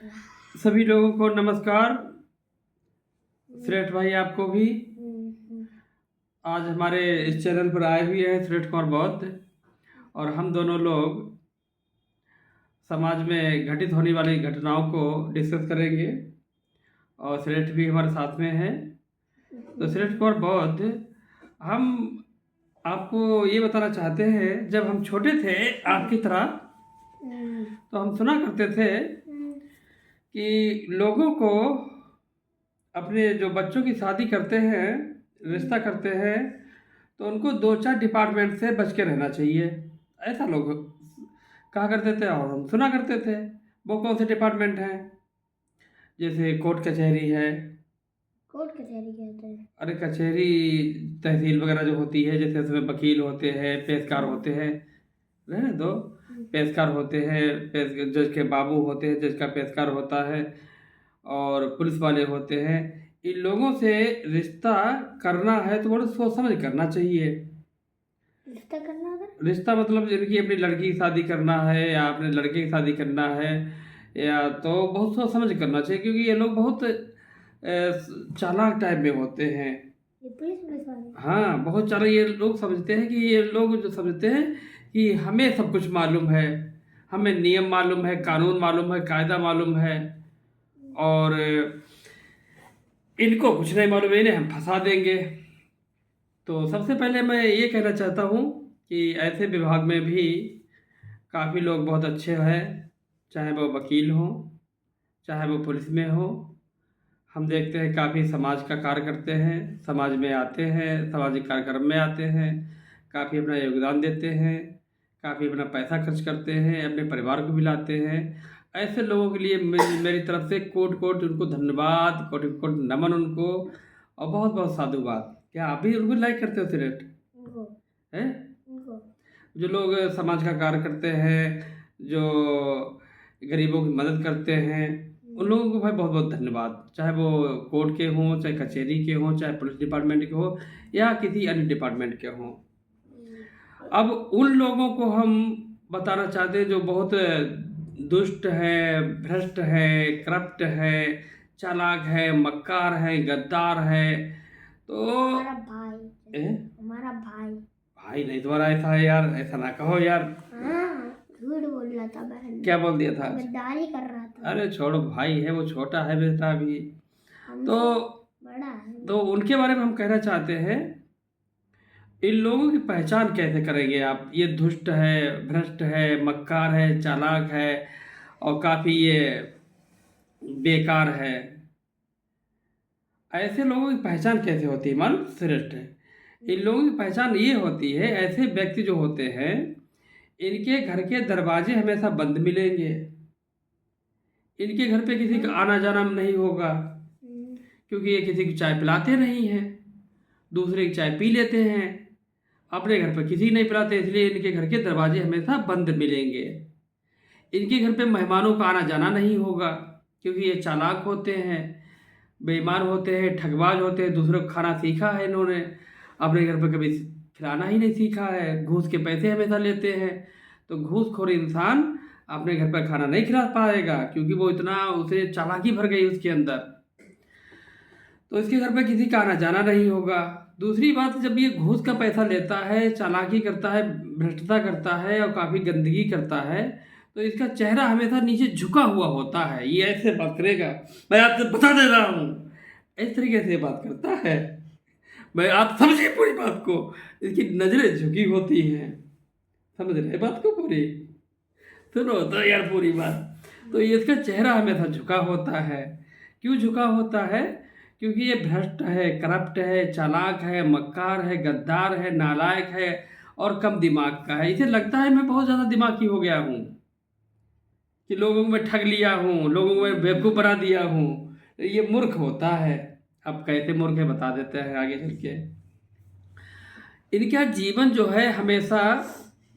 सभी लोगों को नमस्कार। श्रेष्ठ भाई आपको भी। आज हमारे इस चैनल पर आए हुए हैं श्रेष्ठ कुमार बौद्ध, और हम दोनों लोग समाज में घटित होने वाली घटनाओं को डिस्कस करेंगे, और श्रेष्ठ भी हमारे साथ में है। तो श्रेष्ठ कुमार बौद्ध, हम आपको ये बताना चाहते हैं, जब हम छोटे थे आपकी तरह, तो हम सुना करते थे कि लोगों को अपने जो बच्चों की शादी करते हैं, रिश्ता करते हैं, तो उनको 2-4 डिपार्टमेंट से बच के रहना चाहिए, ऐसा लोग कहा करते थे और हम सुना करते थे। वो कौन से डिपार्टमेंट हैं? जैसे कोर्ट कचहरी है। कोर्ट कचहरी कहते हैं। अरे कचहरी तहसील वगैरह जो होती है, जैसे उसमें वकील होते हैं, पेशकार होते हैं, रहने दो। पेशकार होते हैं, जज के बाबू होते हैं, जज का पेशकार होता है, और पुलिस वाले होते हैं। इन लोगों से रिश्ता करना है तो बड़ा सोच समझ करना चाहिए। रिश्ता करना अगर रिश्ता मतलब जिनकी अपनी लड़की की शादी करना है या अपने लड़के की शादी करना है, या तो बहुत सोच समझ करना चाहिए, क्योंकि ये लोग बहुत चालाक टाइप में होते हैं। ये पुलिस वाले। हाँ, बहुत चालाक। ये लोग समझते हैं कि ये लोग जो समझते हैं कि हमें सब कुछ मालूम है, हमें नियम मालूम है, कानून मालूम है, कायदा मालूम है, और इनको कुछ नहीं मालूम है, इन्हें हम फंसा देंगे। तो सबसे पहले मैं ये कहना चाहता हूँ कि ऐसे विभाग में भी काफ़ी लोग बहुत अच्छे हैं, चाहे वो वकील हों, चाहे वो पुलिस में हो। हम देखते हैं काफ़ी समाज का कार्य करते हैं, समाज में आते हैं, सामाजिक कार्यक्रम में आते हैं, काफ़ी अपना योगदान देते हैं, काफ़ी अपना पैसा खर्च करते हैं, अपने परिवार को भी लाते हैं। ऐसे लोगों के लिए मेरी तरफ से कोट कोट उनको धन्यवाद, कोटि कोट नमन उनको, और बहुत बहुत साधुवाद। क्या आप भी उनको लाइक करते हो सिलेक्ट उनको हैं? उनको जो लोग समाज का कार्य करते हैं, जो गरीबों की मदद करते हैं, उन लोगों को भाई बहुत बहुत धन्यवाद। चाहे वो कोर्ट के हों, चाहे कचहरी के हों, चाहे पुलिस डिपार्टमेंट के हों, या किसी अन्य डिपार्टमेंट के हों। अब उन लोगों को हम बताना चाहते हैं जो बहुत दुष्ट है, भ्रष्ट है, करप्ट है, चालाक है, मक्कार है, गद्दार है। तो हमारा भाई ए? हमारा भाई भाई नहीं, तुम्हारा ऐसा है यार, ऐसा ना कहो यार। झूठ बोल रहा था बहन। क्या बोल दिया था? गद्दारी कर रहा था। अरे छोड़ो, भाई है वो, छोटा है बेटा अभी। तो बड़ा है। तो उनके बारे में हम कहना चाहते हैं, इन लोगों की पहचान कैसे करेंगे आप? ये दुष्ट है, भ्रष्ट है, मक्कार है, चालाक है, और काफ़ी ये बेकार है। ऐसे लोगों की पहचान कैसे होती है मालूम? श्रेष्ठ है, इन लोगों की पहचान ये होती है, ऐसे व्यक्ति जो होते हैं, इनके घर के दरवाजे हमेशा बंद मिलेंगे, इनके घर पे किसी का आना जाना नहीं होगा, क्योंकि ये किसी की चाय पिलाते नहीं हैं, दूसरे की चाय पी लेते हैं, अपने घर पर किसी नहीं पिलाते, इसलिए इनके घर के दरवाजे हमेशा बंद मिलेंगे। इनके घर पे मेहमानों का आना जाना नहीं होगा, क्योंकि ये चालाक होते हैं, बेईमान होते हैं, ठगबाज होते हैं। दूसरों को खाना सीखा है इन्होंने, अपने घर पर कभी खिलाना ही नहीं सीखा है, घूस के पैसे हमेशा लेते हैं। तो घूसखोर इंसान अपने घर पर खाना नहीं खिला पाएगा, क्योंकि वो इतना, उसे चालाकी भर गई उसके अंदर। तो इसके घर पे किसी का आना जाना नहीं होगा। दूसरी बात, जब ये घूस का पैसा लेता है, चालाकी करता है, भ्रष्टता करता है, और काफ़ी गंदगी करता है, तो इसका चेहरा हमेशा नीचे झुका हुआ होता है। ये ऐसे बात करेगा, मैं आपसे बता दे रहा हूँ, इस तरीके से बात करता है। मैं, आप समझिए पूरी बात को, इसकी नज़रें झुकी होती हैं। समझ रहे बात को पूरी? सुनो तो यार पूरी बात। तो ये इसका चेहरा हमेशा झुका होता है। क्यों झुका होता है? क्योंकि ये भ्रष्ट है, करप्ट है, चालाक है, मक्कार है, गद्दार है, नालायक है, और कम दिमाग का है। इसे लगता है मैं बहुत ज़्यादा दिमागी हो गया हूँ, कि लोगों को मैं ठग लिया हूँ, लोगों को मैं बेवकूफ़ बना दिया हूँ। ये मूर्ख होता है। अब कैसे मूर्ख है बता देते हैं आगे चल के। इनका जीवन जो है हमेशा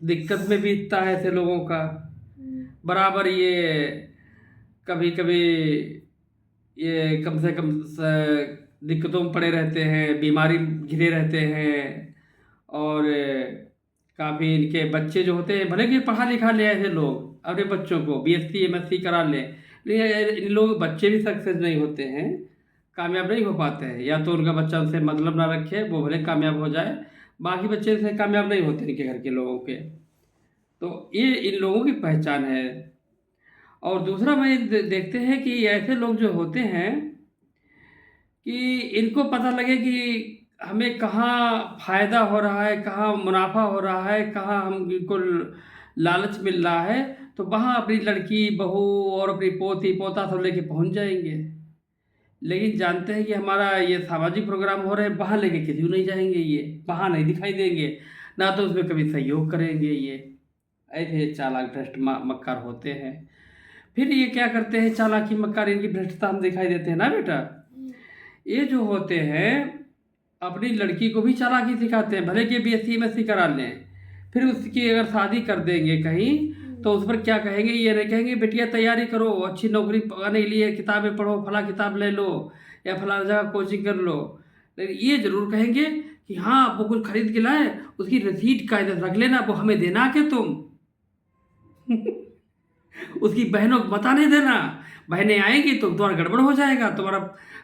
दिक्कत में बीतता है ऐसे लोगों का। बराबर ये कभी कभी ये कम से कम दिक्कतों में पड़े रहते हैं, बीमारी घिरे रहते हैं, और काफ़ी इनके बच्चे जो होते हैं, भले कि पढ़ा लिखा ले ऐसे लोग अपने बच्चों को BSc MSc करा लें, लेकिन इन लोगों के बच्चे भी सक्सेस नहीं होते हैं, कामयाब नहीं हो पाते हैं। या तो उनका बच्चा उनसे मतलब ना रखे, वो भले कामयाब हो जाए, बाकी बच्चे से कामयाब नहीं होते इनके घर के लोगों के। तो ये इन लोगों की पहचान है। और दूसरा मैं देखते हैं कि ऐसे लोग जो होते हैं कि इनको पता लगे कि हमें कहाँ फ़ायदा हो रहा है, कहाँ मुनाफा हो रहा है, कहाँ हमको लालच मिल रहा है, तो वहाँ अपनी लड़की, बहू और अपनी पोती, पोता सब लेके पहुँच जाएंगे। लेकिन जानते हैं कि हमारा ये सामाजिक प्रोग्राम हो रहे हैं, वहाँ लेके किसी को नहीं जाएंगे, ये वहाँ नहीं दिखाई देंगे, ना तो उसमें कभी सहयोग करेंगे। ये ऐसे चालाक भ्रष्ट मक्कार होते हैं। फिर ये क्या करते हैं, चालाकी मक्कार, इनकी भ्रष्टता हम दिखाई देते हैं ना बेटा। ये जो होते हैं अपनी लड़की को भी चालाकी सिखाते हैं, भले कि BSc MSc करा लें, फिर उसकी अगर शादी कर देंगे कहीं तो उस पर क्या कहेंगे, ये नहीं कहेंगे बेटिया तैयारी करो, अच्छी नौकरी पाने के लिए किताबें पढ़ो, फला किताब ले लो या फला जगह कोचिंग कर लो। लेकिन ये जरूर कहेंगे कि हाँ वो कुछ खरीद के लाए, उसकी रसीद कायदे से रख लेना, वो हमें देना के तुम उसकी बहनों को बता नहीं देना, बहनें आएंगी तो तुम्हारा गड़बड़ हो जाएगा, तुम्हारा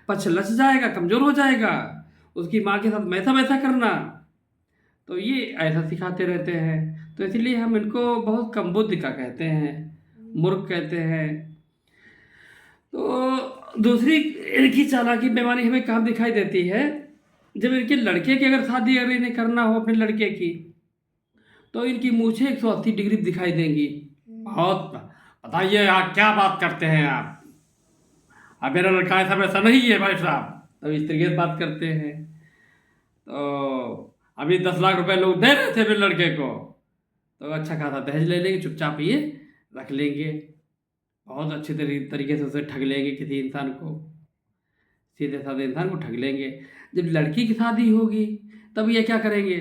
पक्ष लच जाएगा, कमज़ोर हो जाएगा, उसकी माँ के साथ वैसा वैसा करना। तो ये ऐसा सिखाते रहते हैं, तो इसलिए हम इनको बहुत कम बुद्धि का कहते हैं, मूर्ख कहते हैं। तो दूसरी इनकी चालाकी बेईमानी हमें कहाँ दिखाई देती है, जब इनके लड़के की अगर शादी अगर इन्हें करना हो अपने लड़के की, तो इनकी मूछें 180 डिग्री दिखाई देंगी। बहुत बताइए आप क्या बात करते हैं आप, अब मेरा लड़का ऐसा वैसा नहीं है भाई साहब, तो इस तरीके से बात करते हैं। तो अभी 10 लाख रुपए लोग दे रहे थे मेरे लड़के को, तो अच्छा खासा दहेज ले लेंगे, चुपचाप ये रख लेंगे, बहुत अच्छे तरीके से उसे ठग लेंगे, किसी इंसान को, सीधे साधे इंसान को ठग लेंगे। जब लड़की की शादी होगी तब ये क्या करेंगे,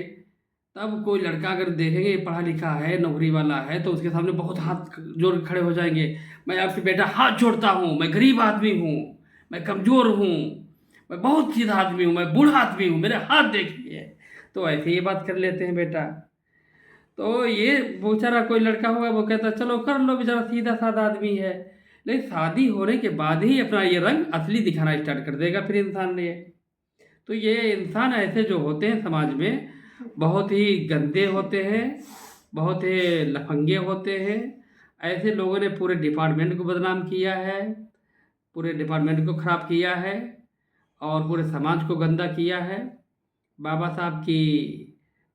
तब कोई लड़का अगर देखेंगे पढ़ा लिखा है, नौकरी वाला है, तो उसके सामने बहुत हाथ जोड़ के खड़े हो जाएंगे, मैं आपसे बेटा हाथ जोड़ता हूँ, मैं गरीब आदमी हूँ, मैं कमज़ोर हूँ, मैं बहुत सीधा आदमी हूँ, मैं बूढ़ा आदमी हूँ, मेरे हाथ देखिए। तो ऐसे ही बात कर लेते हैं बेटा। तो ये बेचारा कोई लड़का होगा वो कहता चलो कर लो, बेचारा सीधा साधा आदमी है, लेकिन शादी होने के बाद ही अपना ये रंग असली दिखाना स्टार्ट कर देगा फिर इंसान ने। तो ये इंसान ऐसे जो होते हैं समाज में बहुत ही गंदे होते हैं, बहुत ही लफंगे होते हैं। ऐसे लोगों ने पूरे डिपार्टमेंट को बदनाम किया है, पूरे डिपार्टमेंट को ख़राब किया है और पूरे समाज को गंदा किया है। बाबा साहब की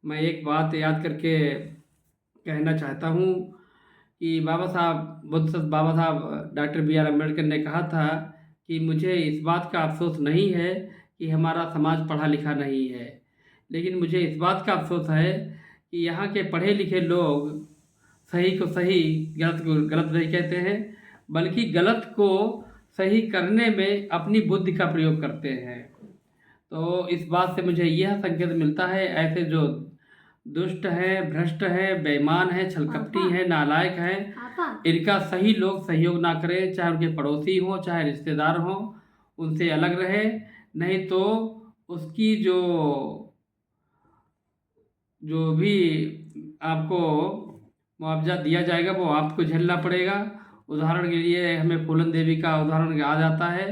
मैं एक बात याद करके कहना चाहता हूँ कि बाबा साहब डॉक्टर BR अम्बेडकर ने कहा था कि मुझे इस बात का अफसोस नहीं है कि हमारा समाज पढ़ा लिखा नहीं है, लेकिन मुझे इस बात का अफसोस है कि यहाँ के पढ़े लिखे लोग सही को सही, गलत को गलत नहीं कहते हैं, बल्कि गलत को सही करने में अपनी बुद्धि का प्रयोग करते हैं। तो इस बात से मुझे यह संकेत मिलता है, ऐसे जो दुष्ट हैं, भ्रष्ट हैं, बेईमान हैं, छलकपटी हैं, नालायक हैं, इनका सही लोग सहयोग ना करें, चाहे उनके पड़ोसी हों, चाहे रिश्तेदार हों, उनसे अलग रहे, नहीं तो उसकी जो भी आपको मुआवजा दिया जाएगा वो आपको झेलना पड़ेगा। उदाहरण के लिए हमें फूलन देवी का उदाहरण याद आता है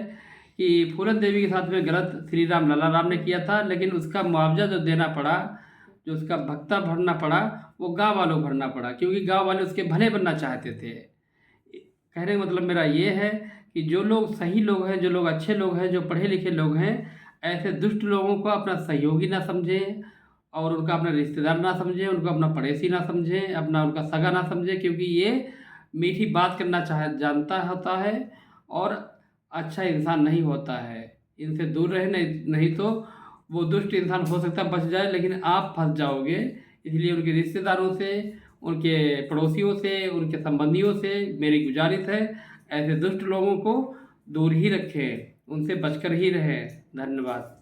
कि फूलन देवी के साथ में गलत श्री राम लला राम ने किया था, लेकिन उसका मुआवजा जो देना पड़ा, जो उसका भत्ता भरना पड़ा, वो गांव वालों को भरना पड़ा, क्योंकि गांव वाले उसके भले बनना चाहते थे। कहने का मतलब मेरा ये है कि जो लोग सही लोग हैं, जो लोग अच्छे लोग हैं, जो पढ़े लिखे लोग हैं, ऐसे दुष्ट लोगों को अपना सहयोगी ना समझें और उनका अपना रिश्तेदार ना समझें, उनको अपना पड़ोसी ना समझें, अपना उनका सगा ना समझें, क्योंकि ये मीठी बात करना जानता होता है और अच्छा इंसान नहीं होता है। इनसे दूर रहे, नहीं तो वो दुष्ट इंसान हो सकता है बच जाए, लेकिन आप फंस जाओगे। इसलिए उनके रिश्तेदारों से, उनके पड़ोसियों से, उनके संबंधियों से मेरी गुजारिश है, ऐसे दुष्ट लोगों को दूर ही रखें, उनसे बचकर ही रहें। धन्यवाद।